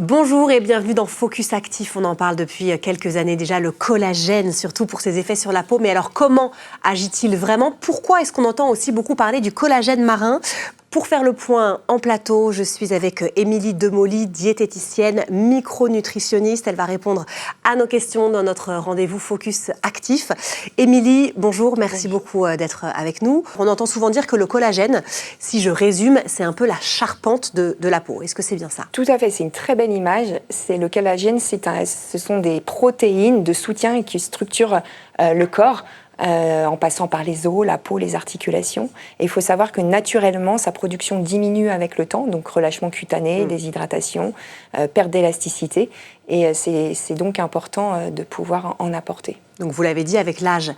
Bonjour et bienvenue dans Focus Actif. On en parle depuis quelques années déjà, le collagène, surtout pour ses effets sur la peau. Mais alors comment agit-il vraiment? Pourquoi est-ce qu'on entend aussi beaucoup parler du collagène marin? Pour faire le point en plateau, je suis avec Émilie Demolly, diététicienne, micronutritionniste. Elle va répondre à nos questions dans notre rendez-vous Focus Actif. Émilie, bonjour, merci beaucoup d'être avec nous. On entend souvent dire que le collagène, si je résume, c'est un peu la charpente de la peau. Est-ce que c'est bien ça? Tout à fait, c'est une très belle image. Le collagène, ce sont des protéines de soutien qui structurent le corps. En passant par les os, la peau, les articulations. Et il faut savoir que naturellement, sa production diminue avec le temps, donc relâchement cutané, déshydratation, perte d'élasticité. Et c'est donc important de pouvoir en apporter. Donc vous l'avez dit, avec l'âge,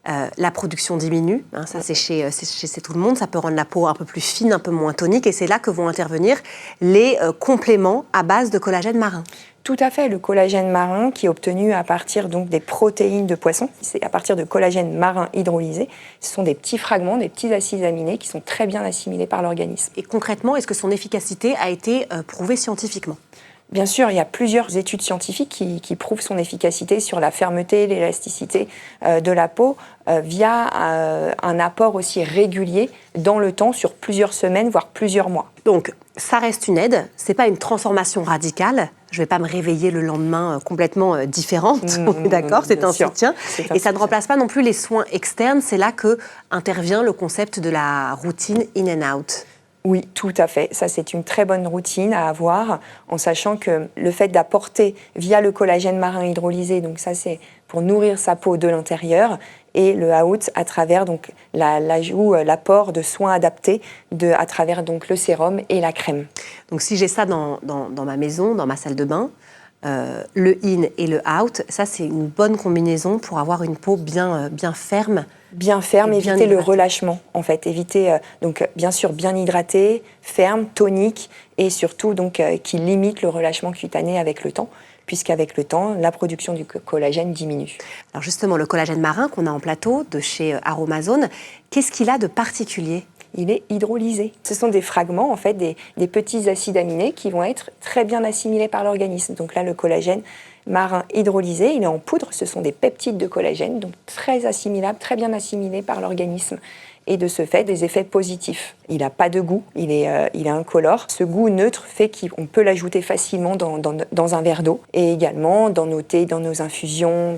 la production diminue, hein, ça c'est chez tout le monde, ça peut rendre la peau un peu plus fine, un peu moins tonique, et c'est là que vont intervenir les compléments à base de collagène marin. Tout à fait, le collagène marin qui est obtenu à partir donc des protéines de poisson, c'est à partir de collagène marin hydrolysé. Ce sont des petits fragments, des petits acides aminés qui sont très bien assimilés par l'organisme. Et concrètement, est-ce que son efficacité a été prouvée scientifiquement ? Bien sûr, il y a plusieurs études scientifiques qui prouvent son efficacité sur la fermeté, l'élasticité de la peau via un apport aussi régulier dans le temps sur plusieurs semaines, voire plusieurs mois. Donc, ça reste une aide, c'est pas une transformation radicale. Je vais pas me réveiller le lendemain complètement différente, on est d'accord, c'est un soutien. Et ça ne remplace pas non plus les soins externes, c'est là que intervient le concept de la routine in and out. Oui, tout à fait. Ça, c'est une très bonne routine à avoir, en sachant que le fait d'apporter via le collagène marin hydrolysé, donc ça, c'est pour nourrir sa peau de l'intérieur, et le out à travers donc l'ajout, l'apport de soins adaptés à travers donc le sérum et la crème. Donc si j'ai ça dans ma maison, dans ma salle de bain, le in et le out, ça c'est une bonne combinaison pour avoir une peau bien ferme. Bien ferme, éviter le relâchement, en fait. Éviter, donc, bien sûr, bien hydraté, ferme, tonique, et surtout, donc, qui limite le relâchement cutané avec le temps, puisqu'avec le temps, la production du collagène diminue. Alors justement, le collagène marin qu'on a en plateau de chez Aromazone, qu'est-ce qu'il a de particulier ? Il est hydrolysé. Ce sont des fragments, en fait, des petits acides aminés qui vont être très bien assimilés par l'organisme. Donc là, le collagène marin hydrolysé, il est en poudre, ce sont des peptides de collagène, donc très assimilables, très bien assimilés par l'organisme. Et de ce fait, des effets positifs. Il n'a pas de goût, il est incolore. Ce goût neutre fait qu'on peut l'ajouter facilement dans un verre d'eau. Et également dans nos thés, dans nos infusions,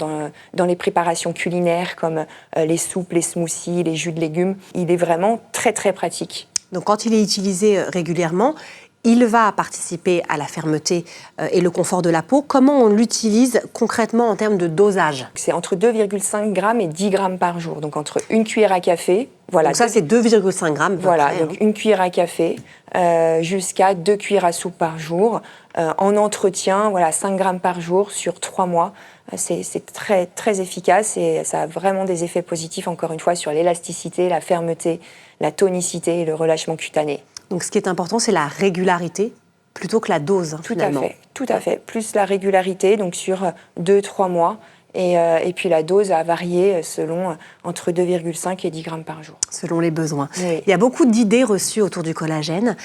dans les préparations culinaires comme les soupes, les smoothies, les jus de légumes. Il est vraiment très très pratique. Donc quand il est utilisé régulièrement, il va participer à la fermeté et le confort de la peau. Comment on l'utilise concrètement en termes de dosage? C'est entre 2,5 grammes et 10 grammes par jour. Donc entre une cuillère à café. Voilà, donc ça, c'est 2,5 grammes. Voilà, donc une cuillère à café jusqu'à 2 cuillères à soupe par jour. En entretien, voilà, 5 grammes par jour sur 3 mois. C'est très, très efficace et ça a vraiment des effets positifs, encore une fois, sur l'élasticité, la fermeté, la tonicité et le relâchement cutané. Donc ce qui est important, c'est la régularité plutôt que la dose, finalement. Tout à fait. Plus la régularité, donc sur 2-3 mois. Et puis la dose a varié selon entre 2,5 et 10 grammes par jour. Selon les besoins. Oui. Il y a beaucoup d'idées reçues autour du collagène.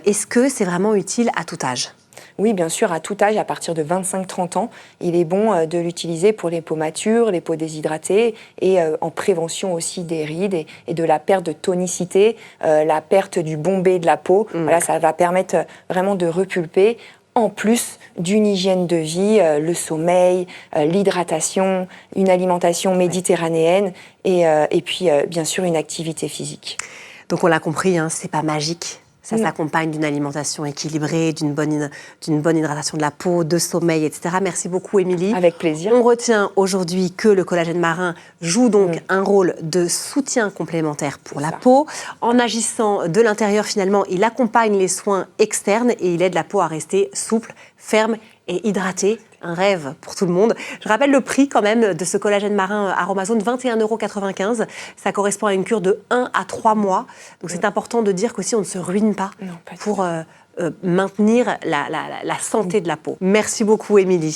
Est-ce que c'est vraiment utile à tout âge ? Oui, bien sûr, à tout âge, à partir de 25-30 ans, il est bon de l'utiliser pour les peaux matures, les peaux déshydratées et en prévention aussi des rides et de la perte de tonicité, la perte du bombé de la peau. Voilà, ça va permettre vraiment de repulper. En plus d'une hygiène de vie, le sommeil, l'hydratation, une alimentation méditerranéenne et puis bien sûr une activité physique. Donc on l'a compris, hein, c'est pas magique. Ça s'accompagne d'une alimentation équilibrée, d'une bonne hydratation de la peau, de sommeil, etc. Merci beaucoup, Émilie. Avec plaisir. On retient aujourd'hui que le collagène marin joue donc un rôle de soutien complémentaire pour la peau. En agissant de l'intérieur, finalement, il accompagne les soins externes et il aide la peau à rester souple, ferme et hydratée. Un rêve pour tout le monde. Je rappelle le prix quand même de ce collagène marin Aromazone, 21,95 €. Ça correspond à une cure de 1 à 3 mois. Donc c'est important de dire qu'aussi on ne se ruine pas pour maintenir la santé de la peau. Merci beaucoup, Émilie.